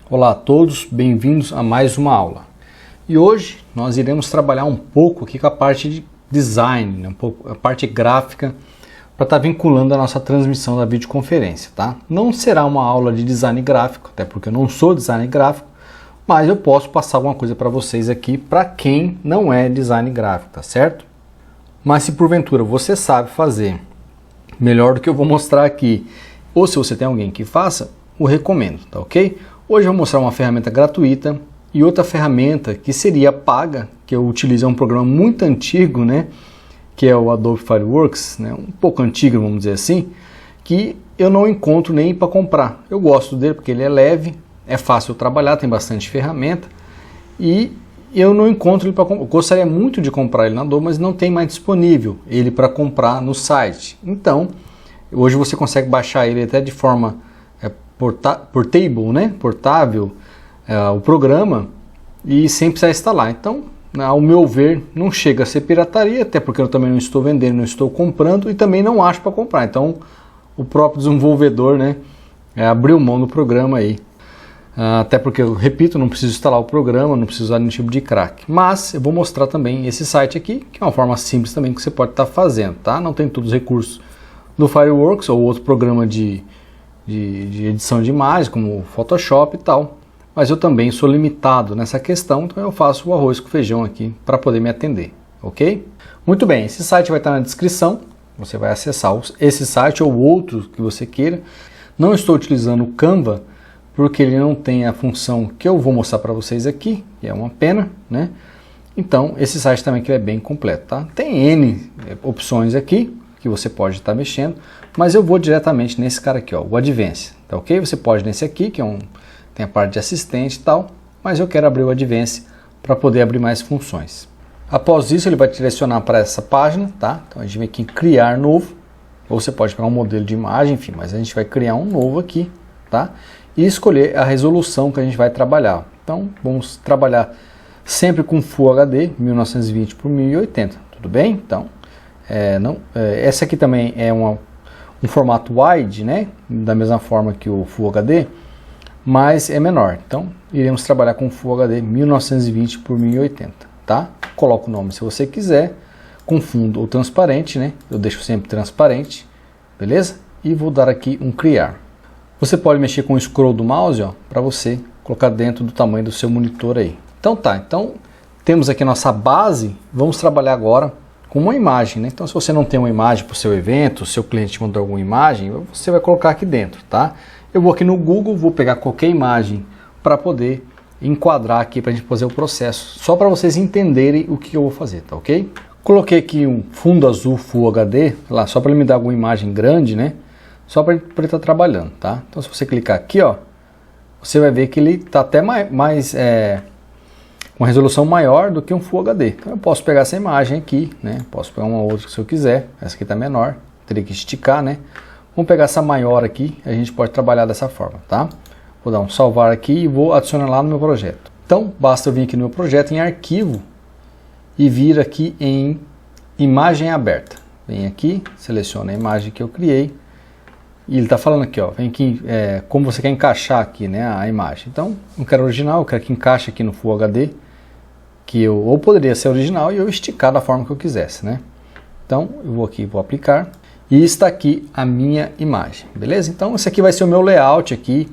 Olá a todos, bem-vindos a mais uma aula. E hoje nós iremos trabalhar um pouco aqui com a parte de design, né? Um pouco a parte gráfica, para estar vinculando a nossa transmissão da videoconferência, tá? Não será uma aula de design gráfico, até porque eu não sou design gráfico, mas eu posso passar alguma coisa para vocês aqui, para quem não é design gráfico, tá certo? Mas se porventura você sabe fazer melhor do que eu vou mostrar aqui, ou se você tem alguém que faça, eu recomendo, tá ok? Hoje eu vou mostrar uma ferramenta gratuita e outra ferramenta que seria paga, que eu utilizo, é um programa muito antigo, né? Que é o Adobe Fireworks, né? Um pouco antigo, vamos dizer assim, que eu não encontro nem para comprar. Eu gosto dele porque ele é leve, é fácil de trabalhar, tem bastante ferramenta e eu não encontro ele para comprar. Eu gostaria muito de comprar ele na Adobe, mas não tem mais disponível ele para comprar no site. Então, hoje você consegue baixar ele até de forma portable, né? Portável, o programa, e sem precisar instalar. Então, ao meu ver, não chega a ser pirataria, até porque eu também não estou vendendo, não estou comprando e também não acho para comprar. Então, o próprio desenvolvedor, né, abriu mão do programa aí. Até porque, eu repito, não preciso instalar o programa, não preciso usar nenhum tipo de crack. Mas eu vou mostrar também esse site aqui, que é uma forma simples também que você pode estar fazendo, tá? Não tem todos os recursos do Fireworks ou outro programa de edição de imagens, como o Photoshop e tal, mas eu também sou limitado nessa questão, então eu faço o arroz com feijão aqui para poder me atender, ok? Muito bem, esse site vai estar na descrição, você vai acessar esse site ou outro que você queira. Não estou utilizando o Canva, porque ele não tem a função que eu vou mostrar para vocês aqui, que é uma pena, né? Então, esse site também que é bem completo, tá? Tem N opções aqui, que você pode estar mexendo, mas eu vou diretamente nesse cara aqui, ó, o Advanced, tá ok? Você pode nesse aqui, que tem a parte de assistente e tal, mas eu quero abrir o Advanced para poder abrir mais funções. Após isso, ele vai te direcionar para essa página, tá? Então a gente vem aqui em criar novo, ou você pode pegar um modelo de imagem, enfim, mas a gente vai criar um novo aqui, tá? E escolher a resolução que a gente vai trabalhar. Então, vamos trabalhar sempre com Full HD, 1920 por 1080, tudo bem? Então, essa aqui também é um formato wide, né? Da mesma forma que o Full HD, mas é menor. Então, iremos trabalhar com Full HD 1920 por 1080, tá? Coloca o nome se você quiser, com fundo ou transparente, né? Eu deixo sempre transparente, beleza? E vou dar aqui um criar. Você pode mexer com o scroll do mouse, ó, para você colocar dentro do tamanho do seu monitor aí. Então tá, então temos aqui a nossa base, vamos trabalhar agora com uma imagem, né? Então, se você não tem uma imagem para o seu evento, o seu cliente mandou alguma imagem, você vai colocar aqui dentro, tá? Eu vou aqui no Google, vou pegar qualquer imagem para poder enquadrar aqui para a gente fazer o processo, só para vocês entenderem o que eu vou fazer, tá ok? Coloquei aqui um fundo azul Full HD, lá, só para ele me dar alguma imagem grande, né? Só para ele estar trabalhando, tá? Então, se você clicar aqui, ó, você vai ver que ele está até uma resolução maior do que um Full HD. Então eu posso pegar essa imagem aqui, né? Posso pegar uma outra se eu quiser. Essa aqui está menor, teria que esticar, né? Vamos pegar essa maior aqui, a gente pode trabalhar dessa forma, tá? Vou dar um salvar aqui e vou adicionar lá no meu projeto. Então basta eu vir aqui no meu projeto em arquivo e vir aqui em imagem aberta. Vem aqui, seleciona a imagem que eu criei e ele está falando aqui, ó, vem aqui, como você quer encaixar aqui, né, a imagem. Então, não quero original, eu quero que encaixe aqui no Full HD, ou poderia ser original e eu esticar da forma que eu quisesse, né? Então, eu vou aqui, vou aplicar, e está aqui a minha imagem, beleza? Então, esse aqui vai ser o meu layout aqui,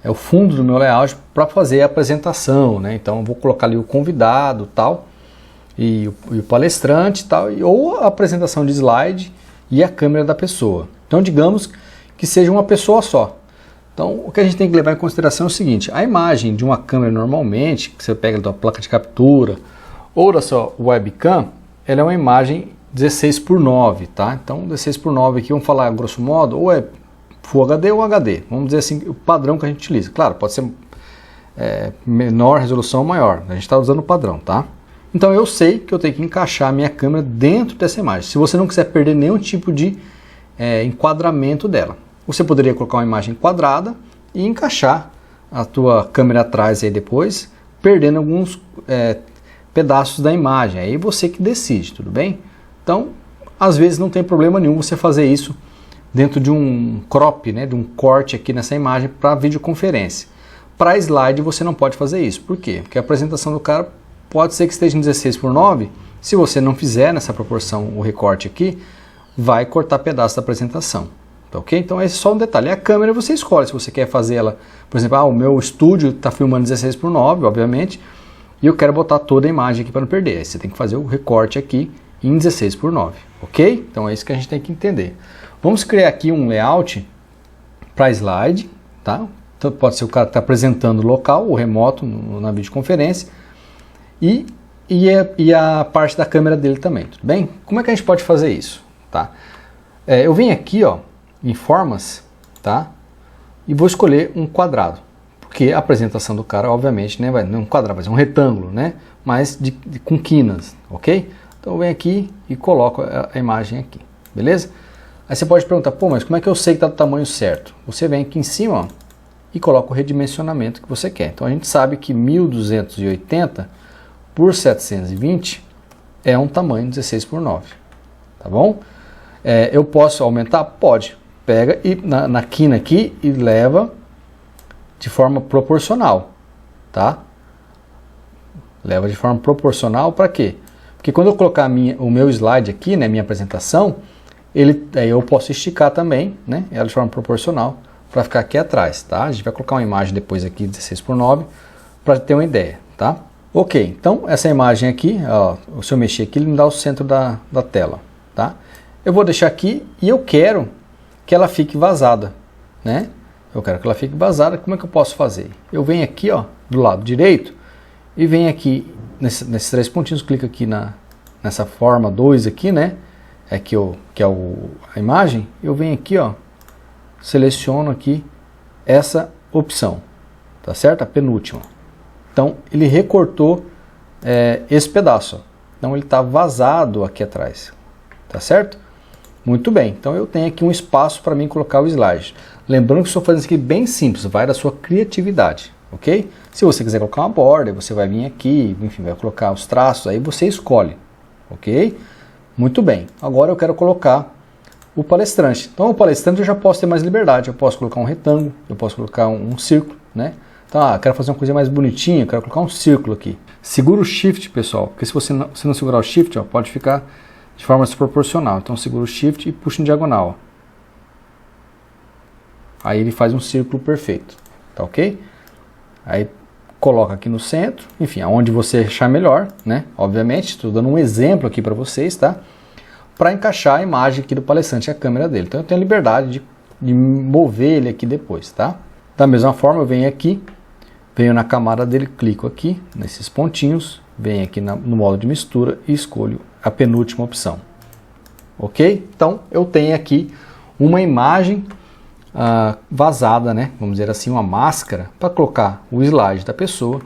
é o fundo do meu layout para fazer a apresentação, né? Então, eu vou colocar ali o convidado, tal, e o palestrante, tal, ou a apresentação de slide e a câmera da pessoa. Então, digamos que seja uma pessoa só. Então, o que a gente tem que levar em consideração é o seguinte: a imagem de uma câmera normalmente, que você pega da placa de captura ou da sua webcam, ela é uma imagem 16:9, tá? Então, 16:9 aqui, vamos falar grosso modo, ou é Full HD ou HD. Vamos dizer assim, o padrão que a gente utiliza. Claro, pode ser menor resolução ou maior. A gente está usando o padrão, tá? Então, eu sei que eu tenho que encaixar a minha câmera dentro dessa imagem. Se você não quiser perder nenhum tipo de enquadramento dela, você poderia colocar uma imagem quadrada e encaixar a tua câmera atrás aí depois, perdendo alguns pedaços da imagem. Aí você que decide, tudo bem? Então, às vezes não tem problema nenhum você fazer isso dentro de um crop, né, de um corte aqui nessa imagem para videoconferência. Para slide você não pode fazer isso. Por quê? Porque a apresentação do cara pode ser que esteja em 16:9. Se você não fizer nessa proporção o recorte aqui, vai cortar pedaço da apresentação. Tá, ok? Então esse é só um detalhe. A câmera você escolhe se você quer fazer ela, por exemplo, o meu estúdio está filmando 16:9, obviamente, e eu quero botar toda a imagem aqui para não perder. Aí você tem que fazer o recorte aqui em 16:9, ok? Então é isso que a gente tem que entender. Vamos criar aqui um layout para slide, tá? Então pode ser o cara que está apresentando local ou remoto na videoconferência e a parte da câmera dele também, tudo bem? Como é que a gente pode fazer isso? Tá? Eu venho aqui, ó, em formas, tá? E vou escolher um quadrado, porque a apresentação do cara, obviamente, né, não é um quadrado, vai ser um retângulo, né? Mas com quinas, ok? Então eu venho aqui e coloco a imagem aqui, beleza? Aí você pode perguntar, pô, mas como é que eu sei que está do tamanho certo? Você vem aqui em cima, ó, e coloca o redimensionamento que você quer. Então a gente sabe que 1280 por 720 é um tamanho 16:9, tá bom? Eu posso aumentar? Pode. Pega e na quina aqui e leva de forma proporcional, tá? Leva de forma proporcional para quê? Porque quando eu colocar o meu slide aqui, né, minha apresentação, aí eu posso esticar também, né, ela de forma proporcional para ficar aqui atrás, tá? A gente vai colocar uma imagem depois aqui 16:9 para ter uma ideia, tá? Ok, então essa imagem aqui, ó, se eu mexer aqui, ele me dá o centro da tela, tá? Eu vou deixar aqui e eu quero que ela fique vazada, né? Eu quero que ela fique vazada, como é que eu posso fazer? Eu venho aqui, ó, do lado direito e venho aqui nesses três pontinhos, clico aqui nessa forma 2 aqui, né? Que é a imagem, eu venho aqui, ó, seleciono aqui essa opção, tá certo? A penúltima. Então ele recortou esse pedaço, ó. Então ele está vazado aqui atrás, tá certo? Muito bem, então eu tenho aqui um espaço para mim colocar o slide. Lembrando que estou fazendo isso aqui bem simples, vai da sua criatividade, ok? Se você quiser colocar uma borda, você vai vir aqui, enfim, vai colocar os traços, aí você escolhe, ok? Muito bem, agora eu quero colocar o palestrante. Então o palestrante eu já posso ter mais liberdade, eu posso colocar um retângulo, eu posso colocar um círculo, né? Então, quero fazer uma coisa mais bonitinha, quero colocar um círculo aqui. Segura o Shift, pessoal, porque se você não segurar o Shift, ó, pode ficar de forma desproporcional. Então segura o Shift e puxa em diagonal, ó. Aí ele faz um círculo perfeito, tá ok? Aí coloca aqui no centro, enfim, aonde você achar melhor, né? Obviamente, estou dando um exemplo aqui para vocês, tá? Para encaixar a imagem aqui do palestrante e a câmera dele. Então eu tenho a liberdade de mover ele aqui depois, tá? Da mesma forma, eu venho aqui, venho na camada dele, clico aqui nesses pontinhos, venho aqui no modo de mistura e escolho a penúltima opção. Ok? Então eu tenho aqui uma imagem vazada, né? Vamos dizer assim, uma máscara para colocar o slide da pessoa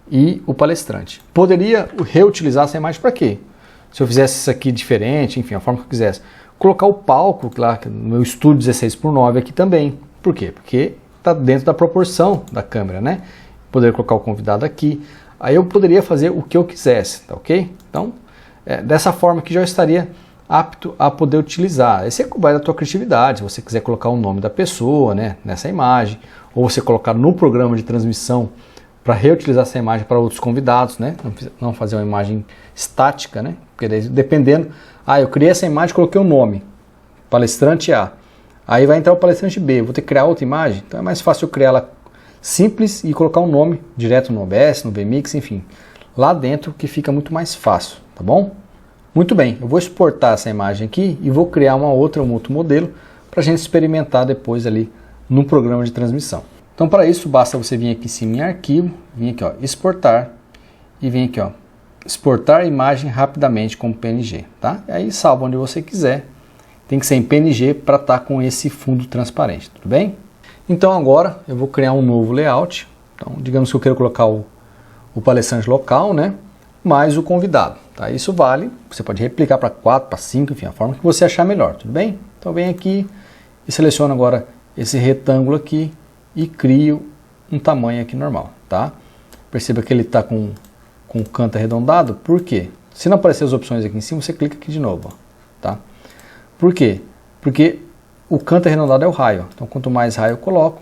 e o palestrante. Poderia reutilizar essa imagem para quê? Se eu fizesse isso aqui diferente, enfim, a forma que eu quisesse. Colocar o palco, claro, no meu estúdio 16:9 aqui também. Por quê? Porque está dentro da proporção da câmera, né? Poderia colocar o convidado aqui. Aí eu poderia fazer o que eu quisesse, tá ok? Então, dessa forma que já estaria apto a poder utilizar. Esse vai da tua criatividade, se você quiser colocar o nome da pessoa, né, nessa imagem, ou você colocar no programa de transmissão para reutilizar essa imagem para outros convidados, né? Não fazer uma imagem estática, né? Porque daí, dependendo, eu criei essa imagem, coloquei o nome, palestrante A. Aí vai entrar o palestrante B, vou ter que criar outra imagem, então é mais fácil eu criar ela simples e colocar um nome direto no OBS, no VMix, enfim, lá dentro que fica muito mais fácil, tá bom? Muito bem, eu vou exportar essa imagem aqui e vou criar um outro modelo para a gente experimentar depois ali no programa de transmissão. Então para isso basta você vir aqui em cima em arquivo, vir aqui ó, exportar e vir aqui ó, exportar a imagem rapidamente como PNG, tá? E aí salva onde você quiser. Tem que ser em PNG para estar com esse fundo transparente, tudo bem? Então agora eu vou criar um novo layout. Então digamos que eu quero colocar o palestrante local, né? Mais o convidado, tá? Isso vale, você pode replicar para 4, para 5, enfim, a forma que você achar melhor, tudo bem? Então vem aqui e seleciono agora esse retângulo aqui e crio um tamanho aqui normal, tá? Perceba que ele está com o canto arredondado, por quê? Se não aparecer as opções aqui em cima, você clica aqui de novo, ó, tá? Por quê? Porque o canto arredondado é o raio. Então, quanto mais raio eu coloco,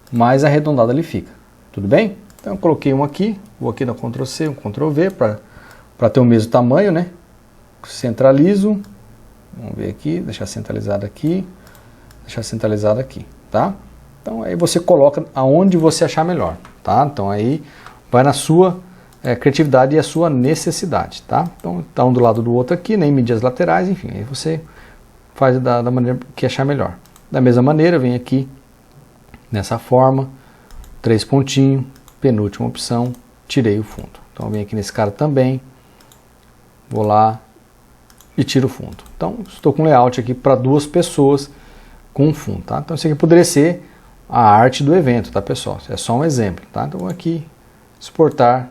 mais arredondado ele fica. tudo bem? Então eu coloquei um aqui, vou aqui dar Ctrl C, um Ctrl V para ter o mesmo tamanho, né? Centralizo, vamos ver aqui, deixar centralizado aqui, tá? Então aí você coloca aonde você achar melhor, tá? Então aí vai na sua criatividade e a sua necessidade, tá? Então tá um do lado do outro aqui, nem medir as laterais, enfim, aí você faz da maneira que achar melhor. Da mesma maneira, vem aqui nessa forma, 3 pontinhos, penúltima opção, tirei o fundo. Então eu venho aqui nesse cara também, vou lá e tiro o fundo. Então estou com layout aqui para 2 pessoas com fundo, tá? Então isso aqui poderia ser a arte do evento, tá, pessoal? É só um exemplo, tá? Então vou aqui exportar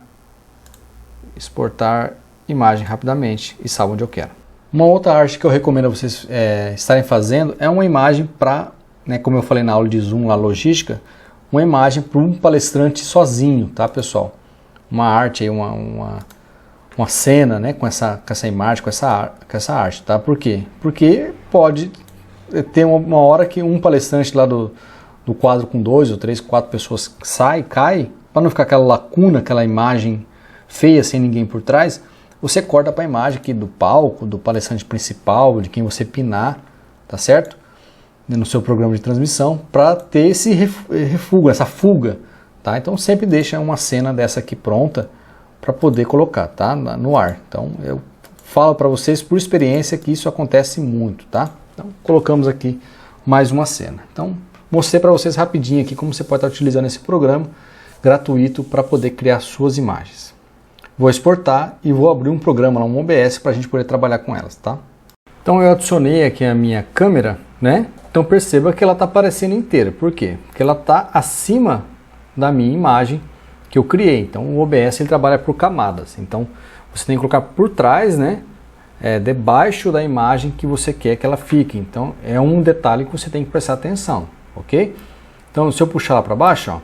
imagem rapidamente e salvo onde eu quero. Uma outra arte que eu recomendo a vocês estarem fazendo é uma imagem para, né, como eu falei na aula de Zoom, lá logística, uma imagem para um palestrante sozinho, tá, pessoal? Uma arte aí, uma cena, né, com essa imagem, com essa arte, tá? Por quê? Porque pode ter uma hora que um palestrante lá do quadro com 2 ou 3, 4 pessoas cai, para não ficar aquela lacuna, aquela imagem feia sem ninguém por trás, você corta para a imagem aqui do palco, do palestrante principal, de quem você pinar, tá certo? No seu programa de transmissão, para ter esse refúgio, essa fuga, tá? Então sempre deixa uma cena dessa aqui pronta para poder colocar, tá? No ar. Então eu falo para vocês por experiência que isso acontece muito, tá? Então colocamos aqui mais uma cena. Então mostrei para vocês rapidinho aqui como você pode estar utilizando esse programa gratuito para poder criar suas imagens. Vou exportar e vou abrir um programa lá, um OBS, para a gente poder trabalhar com elas, tá? Então eu adicionei aqui a minha câmera, né? Então perceba que ela está aparecendo inteira. Por quê? Porque ela está acima da minha imagem que eu criei. Então o OBS ele trabalha por camadas. Então você tem que colocar por trás, né? Debaixo da imagem que você quer que ela fique. Então é um detalhe que você tem que prestar atenção, ok? Então se eu puxar lá para baixo, ó,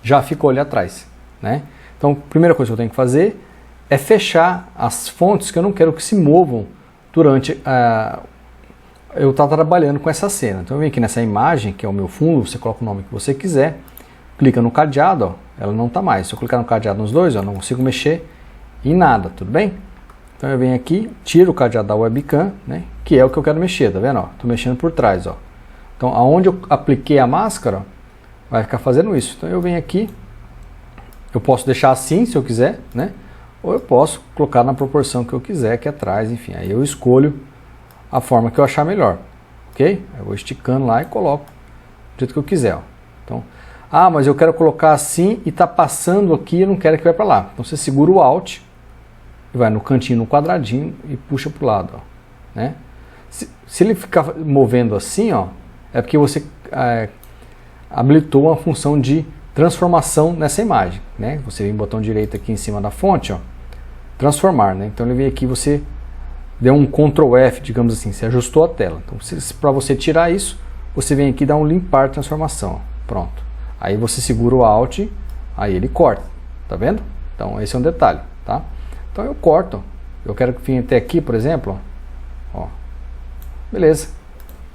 já ficou ali atrás, né? Então a primeira coisa que eu tenho que fazer é fechar as fontes que eu não quero que se movam durante eu estar trabalhando com essa cena. Então eu venho aqui nessa imagem, que é o meu fundo, você coloca o nome que você quiser, clica no cadeado, ó, ela não está mais. Se eu clicar no cadeado nos dois, ó, não consigo mexer em nada, tudo bem? Então eu venho aqui, tiro o cadeado da webcam, né, que é o que eu quero mexer, tá vendo? Estou mexendo por trás, ó. Então aonde eu apliquei a máscara, ó, vai ficar fazendo isso. Então eu venho aqui, eu posso deixar assim se eu quiser, né? Ou eu posso colocar na proporção que eu quiser aqui atrás, enfim. Aí eu escolho a forma que eu achar melhor, ok? Eu vou esticando lá e coloco do jeito que eu quiser, ó. Então, mas eu quero colocar assim e tá passando aqui, eu não quero que vá para lá. Então você segura o Alt e vai no cantinho, no quadradinho e puxa para o lado, ó, né? Se ele ficar movendo assim, ó, é porque você habilitou uma função de transformação nessa imagem, né? Você vem botão direito aqui em cima da fonte, ó, transformar, né? Então ele vem aqui, você deu um Ctrl F, digamos assim, você ajustou a tela. Então para você tirar isso, você vem aqui e dá um limpar transformação, ó, pronto. Aí você segura o Alt, aí ele corta, tá vendo? Então esse é um detalhe, tá? Então eu corto, eu quero que venha até aqui, por exemplo, ó, beleza,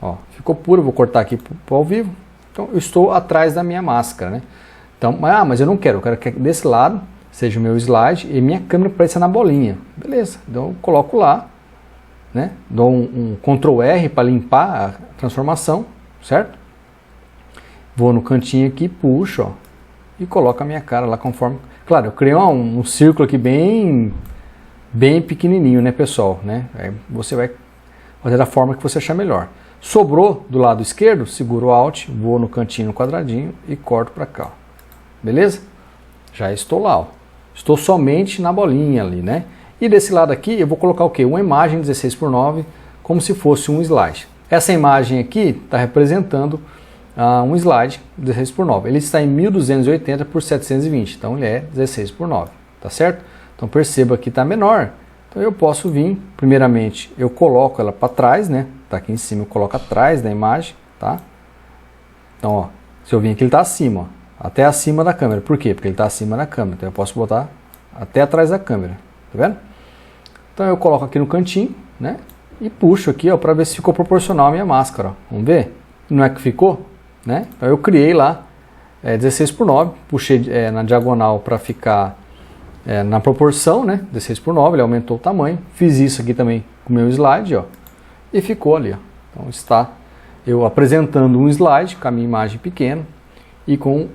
ó, ficou puro, vou cortar aqui para ao vivo. Então eu estou atrás da minha máscara, né? Então, mas eu quero que desse lado seja o meu slide e minha câmera apareça na bolinha. Beleza, então eu coloco lá, né? Dou um Ctrl R para limpar a transformação, certo? Vou no cantinho aqui, puxo, ó, e coloco a minha cara lá conforme... Claro, eu criei um círculo aqui bem pequenininho, né, pessoal? Né? Aí você vai fazer da forma que você achar melhor. Sobrou do lado esquerdo, seguro o Alt, vou no cantinho, no quadradinho e corto para cá, ó. Beleza? Já estou lá, ó. Estou somente na bolinha ali, né? E desse lado aqui eu vou colocar o quê? Uma imagem 16:9, como se fosse um slide. Essa imagem aqui está representando um slide 16:9. Ele está em 1280 por 720, então ele é 16:9, tá certo? Então perceba que está menor. Então eu posso vir, primeiramente, eu coloco ela para trás, né? Tá aqui em cima, eu coloco atrás da imagem, tá? Então, ó, se eu vir aqui, ele está acima, ó, até acima da câmera. Por quê? Porque ele está acima da câmera. Então eu posso botar até atrás da câmera, tá vendo? Então eu coloco aqui no cantinho, né? E puxo aqui, ó, para ver se ficou proporcional a minha máscara, ó. Vamos ver? Não é que ficou, né? Então eu criei lá 16:9, puxei na diagonal para ficar na proporção, né? 16:9, ele aumentou o tamanho. Fiz isso aqui também com o meu slide, ó, e ficou ali, ó. Então está eu apresentando um slide com a minha imagem pequena e com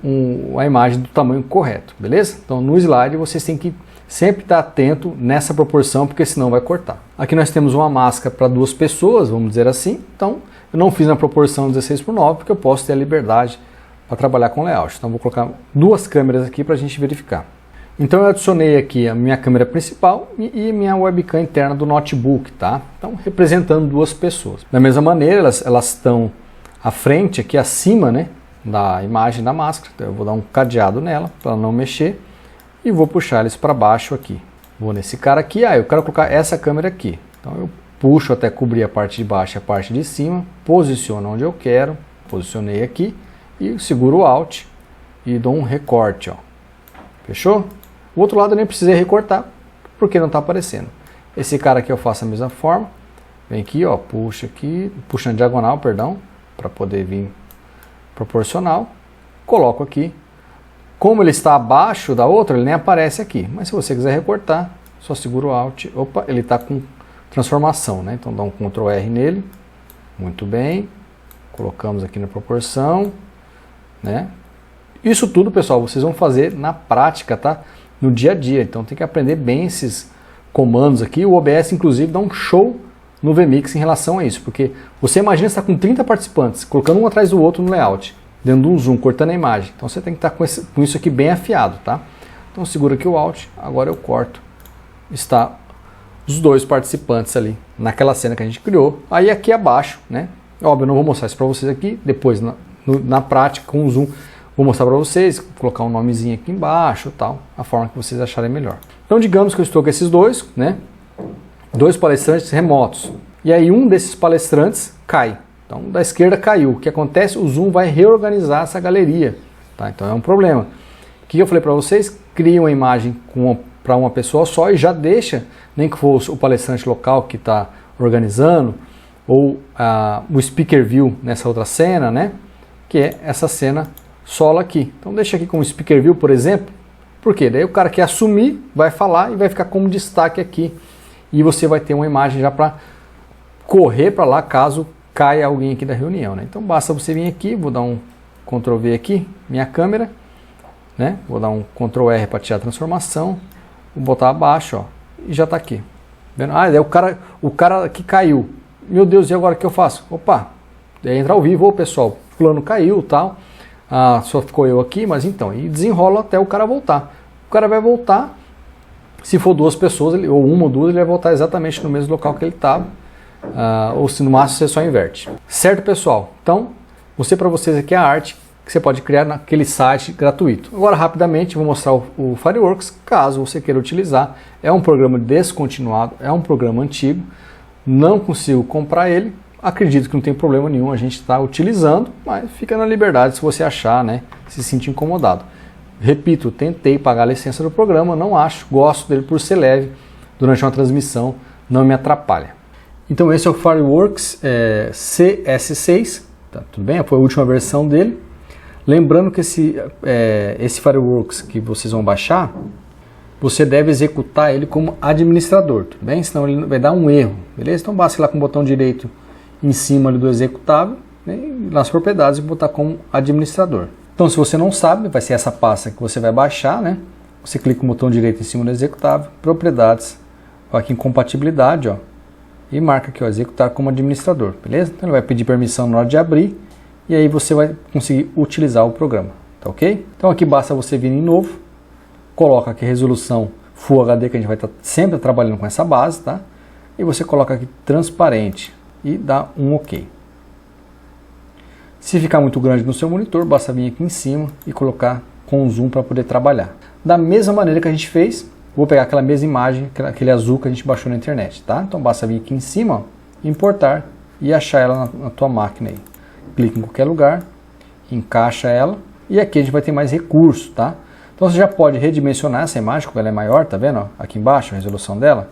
a imagem do tamanho correto, beleza? Então no slide vocês têm que sempre estar atento nessa proporção, porque senão vai cortar. Aqui nós temos uma máscara para 2 pessoas, vamos dizer assim. Então eu não fiz na proporção 16:9, porque eu posso ter a liberdade para trabalhar com layout. Então vou colocar 2 câmeras aqui para a gente verificar. Então eu adicionei aqui a minha câmera principal e minha webcam interna do notebook, tá? Então representando 2 pessoas. Da mesma maneira, elas estão à frente, aqui acima, né, da imagem da máscara. Então eu vou dar um cadeado nela para não mexer e vou puxar eles para baixo aqui. Vou nesse cara aqui, eu quero colocar essa câmera aqui. Então eu puxo até cobrir a parte de baixo e a parte de cima, posiciono onde eu quero, posicionei aqui e seguro o Alt e dou um recorte, ó. Fechou? O outro lado eu nem precisei recortar, porque não está aparecendo. Esse cara aqui eu faço a mesma forma. Vem aqui, ó, puxa na diagonal, perdão, para poder vir proporcional. Coloco aqui. Como ele está abaixo da outra, ele nem aparece aqui. Mas se você quiser recortar, só segura o Alt. Opa, ele está com transformação, né? Então dá um Ctrl R nele. Muito bem. Colocamos aqui na proporção, né? Isso tudo, pessoal, vocês vão fazer na prática, tá? No dia a dia. Então tem que aprender bem esses comandos aqui. O OBS, inclusive, dá um show no vMix em relação a isso. Porque você imagina estar com 30 participantes, colocando um atrás do outro no layout, dando um zoom, cortando a imagem. Então você tem que estar com isso aqui bem afiado, tá? Então segura aqui o Alt, agora eu corto. Está os 2 participantes ali naquela cena que a gente criou. Aí aqui abaixo, né? Óbvio, eu não vou mostrar isso para vocês aqui. Depois, na prática, com o zoom, vou mostrar para vocês, colocar um nomezinho aqui embaixo, tal, a forma que vocês acharem melhor. Então, digamos que eu estou com esses 2, né? 2 palestrantes remotos. E aí um desses palestrantes cai. Então, da esquerda caiu. O que acontece? O Zoom vai reorganizar essa galeria, tá? Então é um problema. O que eu falei para vocês? Cria uma imagem para uma pessoa só e já deixa, nem que fosse o palestrante local que está organizando, ou o speaker view nessa outra cena, né? Que é essa cena solo aqui. Então deixa aqui como speaker view, por exemplo. Por quê? Daí o cara que assumir vai falar e vai ficar como destaque aqui. E você vai ter uma imagem já para correr para lá caso caia alguém aqui da reunião, né? Então basta você vir aqui, vou dar um Ctrl V aqui, minha câmera, né? Vou dar um Ctrl R para tirar a transformação, vou botar abaixo, ó, e já está aqui. Vendo? Daí o cara que caiu. Meu Deus, e agora o que eu faço? Opa, daí entra ao vivo, pessoal, fulano caiu, tal. Só ficou eu aqui, mas então, e desenrola até o cara voltar. O cara vai voltar, se for 2 pessoas, ou 1 ou 2, ele vai voltar exatamente no mesmo local que ele estava. Ou se no máximo você só inverte. Certo, pessoal? Então, mostrei para vocês aqui a arte que você pode criar naquele site gratuito. Agora, rapidamente, vou mostrar o Fireworks, caso você queira utilizar. É um programa descontinuado, é um programa antigo, não consigo comprar ele. Acredito que não tem problema nenhum, a gente está utilizando, mas fica na liberdade se você achar, né, se sentir incomodado. Repito, tentei pagar a licença do programa, não acho, gosto dele por ser leve, durante uma transmissão não me atrapalha. Então esse é o Fireworks CS6, tá, tudo bem? Foi a última versão dele. Lembrando que esse Fireworks que vocês vão baixar, você deve executar ele como administrador, tudo bem? Senão ele vai dar um erro, beleza? Então basta ir lá com o botão direito em cima ali do executável, né, nas propriedades e botar como administrador. Então se você não sabe, vai ser essa pasta que você vai baixar, né? Você clica com o botão direito em cima do executável, propriedades, aqui em compatibilidade, ó, e marca aqui, ó, executar como administrador, beleza? Então ele vai pedir permissão na hora de abrir e aí você vai conseguir utilizar o programa, tá ok? Então aqui basta você vir em novo, coloca aqui a resolução Full HD, que a gente vai estar sempre trabalhando com essa base, tá? E você coloca aqui transparente e dá um ok. Se ficar muito grande no seu monitor, basta vir aqui em cima e colocar com zoom para poder trabalhar. Da mesma maneira que a gente fez, vou pegar aquela mesma imagem, aquele azul que a gente baixou na internet, tá? Então basta vir aqui em cima, ó, importar e achar ela na tua máquina aí. Clica em qualquer lugar, encaixa ela e aqui a gente vai ter mais recursos, tá? Então você já pode redimensionar essa imagem, como ela é maior, tá vendo? Ó, aqui embaixo a resolução dela.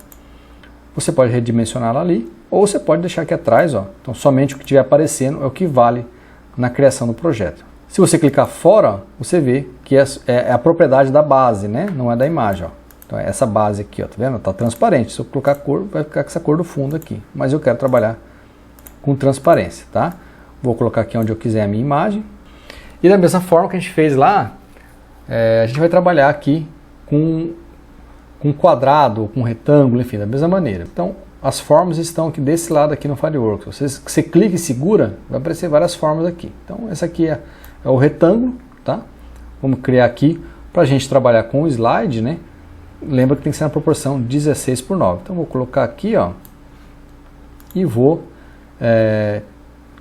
Você pode redimensionar ela ali, ou você pode deixar aqui atrás, ó. Então somente o que estiver aparecendo é o que vale na criação do projeto. Se você clicar fora, ó, você vê que é a propriedade da base, né? Não é da imagem, ó. Então é essa base aqui, ó, tá vendo? Tá transparente. Se eu colocar cor, vai ficar com essa cor do fundo aqui. Mas eu quero trabalhar com transparência, tá? Vou colocar aqui onde eu quiser a minha imagem. E da mesma forma que a gente fez lá, a gente vai trabalhar aqui com quadrado, com retângulo, enfim, da mesma maneira. Então, as formas estão aqui desse lado aqui no Fireworks. Você clica e segura, vai aparecer várias formas aqui. Então, essa aqui é o retângulo, tá? Vamos criar aqui para a gente trabalhar com o slide, né? Lembra que tem que ser na proporção 16:9. Então, vou colocar aqui, ó, e vou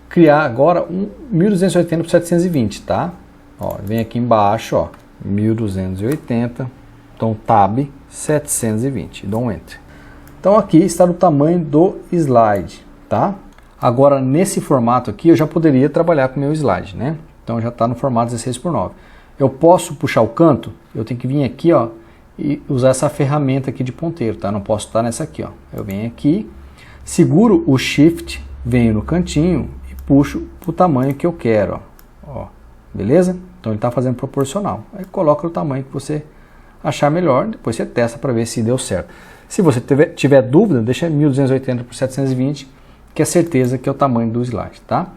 criar agora um 1280 por 720, tá? Ó, vem aqui embaixo, ó, 1280, então Tab 720, dou um Enter. Então aqui está o tamanho do slide, tá? Agora nesse formato aqui eu já poderia trabalhar com o meu slide, né? Então já está no formato 16:9. Eu posso puxar o canto, eu tenho que vir aqui, ó, e usar essa ferramenta aqui de ponteiro, tá? Não posso estar nessa aqui, ó. Eu venho aqui, seguro o Shift, venho no cantinho e puxo o tamanho que eu quero, ó. Beleza? Então ele está fazendo proporcional. Aí coloca o tamanho que você achar melhor, depois você testa para ver se deu certo. Se você tiver dúvida, deixa 1280 por 720, que é certeza que é o tamanho do slide, tá?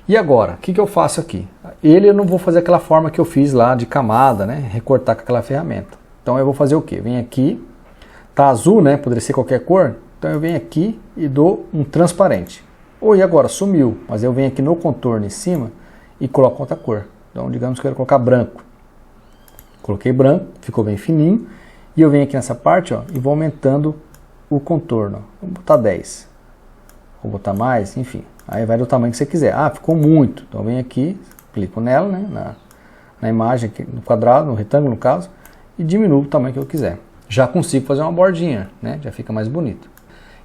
E agora, o que eu faço aqui? Eu não vou fazer aquela forma que eu fiz lá de camada, né? Recortar com aquela ferramenta. Então eu vou fazer o quê? Venho aqui, tá azul, né? Poderia ser qualquer cor. Então eu venho aqui e dou um transparente. Ou e agora? Sumiu, mas eu venho aqui no contorno em cima e coloco outra cor. Então digamos que eu quero colocar branco. Coloquei branco, ficou bem fininho. E eu venho aqui nessa parte, ó, e vou aumentando o contorno. Vou botar 10. Vou botar mais, enfim. Aí vai do tamanho que você quiser. Ah, ficou muito. Então eu venho aqui, clico nela, né, na imagem, aqui, no quadrado, no retângulo no caso, e diminuo o tamanho que eu quiser. Já consigo fazer uma bordinha, né? Já fica mais bonito.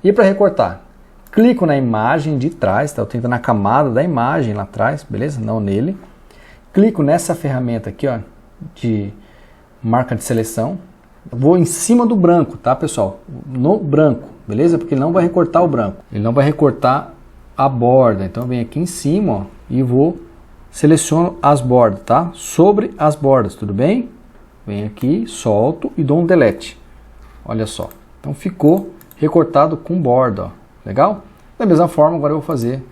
E para recortar? Clico na imagem de trás, tá? Eu tenho que estar na camada da imagem lá atrás, beleza? Não nele. Clico nessa ferramenta aqui, ó, de marca de seleção. Vou em cima do branco, tá, pessoal? No branco, beleza? Porque ele não vai recortar o branco. Ele não vai recortar a borda. Então eu venho aqui em cima, ó, e seleciono as bordas, tá? Sobre as bordas, tudo bem? Venho aqui, solto e dou um delete. Olha só. Então ficou recortado com borda, ó. Legal? Da mesma forma, agora eu vou fazer,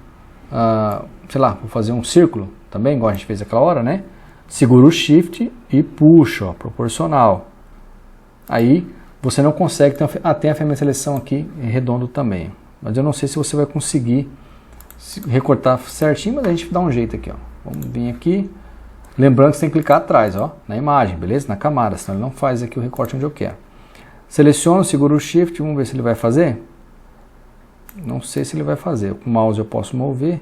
sei lá, vou fazer um círculo também, igual a gente fez aquela hora, né? Seguro o Shift e puxo, ó, proporcional. Aí você não consegue, tem a ferramenta de seleção aqui em redondo também. Mas eu não sei se você vai conseguir recortar certinho, mas a gente dá um jeito aqui, ó. Vamos vir aqui. Lembrando que você tem que clicar atrás, ó, na imagem, beleza? Na camada, senão ele não faz aqui o recorte onde eu quero. Seleciono, seguro o Shift, vamos ver se ele vai fazer. Não sei se ele vai fazer. Com o mouse eu posso mover.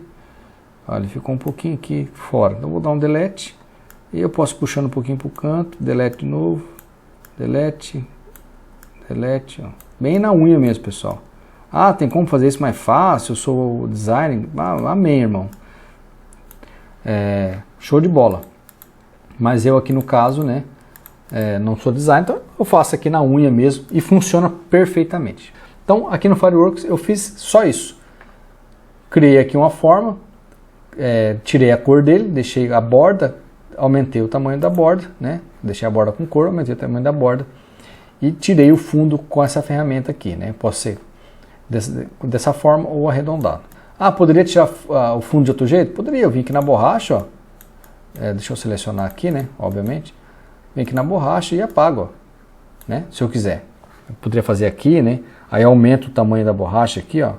Olha, ele ficou um pouquinho aqui fora. Então vou dar um delete. E eu posso puxando um pouquinho para o canto, delete de novo. Delete, delete, ó. Bem na unha mesmo, pessoal. Ah, tem como fazer isso mais fácil? Eu sou o designer. Ah, amém, irmão. Show de bola. Mas eu aqui no caso, né, não sou designer, então eu faço aqui na unha mesmo e funciona perfeitamente. Então aqui no Fireworks eu fiz só isso. Criei aqui uma forma, tirei a cor dele, deixei a borda, aumentei o tamanho da borda, né? Deixei a borda com cor, aumentei o tamanho da borda e tirei o fundo com essa ferramenta aqui, né? Pode ser dessa forma ou arredondado. Ah, poderia tirar o fundo de outro jeito? Poderia, eu vim aqui na borracha, ó. Deixa eu selecionar aqui, né? Obviamente. Vem aqui na borracha e apago, ó, né? Se eu quiser. Eu poderia fazer aqui, né? Aí aumento o tamanho da borracha aqui, ó.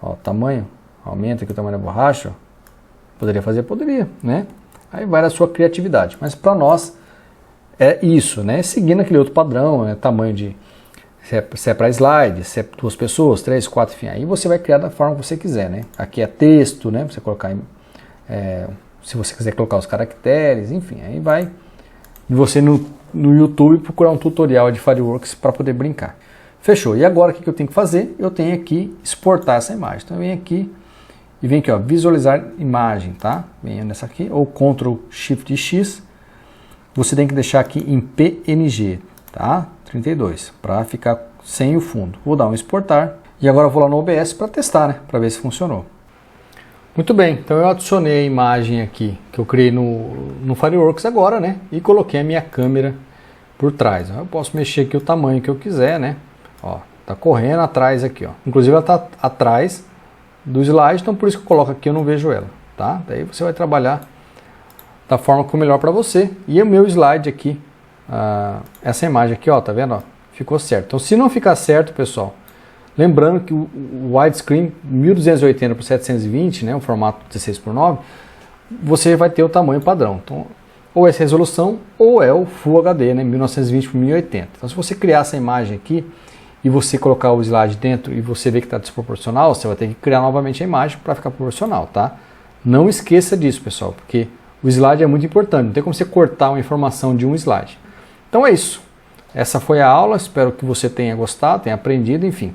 Ó, o tamanho. Aumenta aqui o tamanho da borracha, ó. Poderia fazer? Poderia, né? Aí vai da sua criatividade. Mas para nós é isso, né? Seguindo aquele outro padrão, né? Tamanho de... Se é para slide, se é 2 pessoas, 3, 4, enfim. Aí você vai criar da forma que você quiser, né? Aqui é texto, né? Você colocar... se você quiser colocar os caracteres, enfim. Aí vai você no YouTube procurar um tutorial de Fireworks para poder brincar. Fechou. E agora o que eu tenho que fazer? Eu tenho que exportar essa imagem. Então eu venho aqui e venho aqui, ó, visualizar imagem, tá? Venho nessa aqui, ou Ctrl Shift X. Você tem que deixar aqui em PNG, tá? 32, para ficar sem o fundo. Vou dar um exportar. E agora eu vou lá no OBS para testar, né? Para ver se funcionou. Muito bem, então eu adicionei a imagem aqui que eu criei no Fireworks agora, né? E coloquei a minha câmera por trás. Eu posso mexer aqui o tamanho que eu quiser, né? Ó, tá correndo atrás aqui, ó. Inclusive ela tá atrás do slide, então por isso que eu coloco aqui, eu não vejo ela, tá? Daí você vai trabalhar da forma que for melhor para você. E o meu slide aqui, essa imagem aqui, ó, tá vendo? Ó, ficou certo. Então se não ficar certo, pessoal, lembrando que o widescreen 1280 por 720, né, o formato 16:9, você vai ter o tamanho padrão. Então, ou essa resolução ou é o Full HD, né, 1920 por 1080. Então se você criar essa imagem aqui e você colocar o slide dentro e você ver que está desproporcional, você vai ter que criar novamente a imagem para ficar proporcional, tá? Não esqueça disso, pessoal, porque o slide é muito importante, não tem como você cortar uma informação de um slide. Então é isso. Essa foi a aula, espero que você tenha gostado, tenha aprendido, enfim.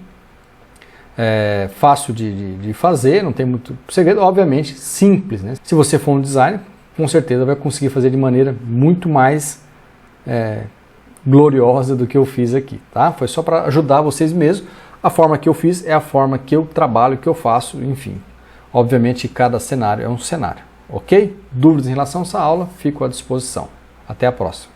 É fácil de fazer, não tem muito segredo, obviamente simples, né? Se você for um designer, com certeza vai conseguir fazer de maneira muito mais gloriosa do que eu fiz aqui, tá? Foi só para ajudar vocês mesmo. A forma que eu fiz é a forma que eu trabalho, que eu faço, enfim. Obviamente cada cenário é um cenário, ok? Dúvidas em relação a essa aula, fico à disposição. Até a próxima.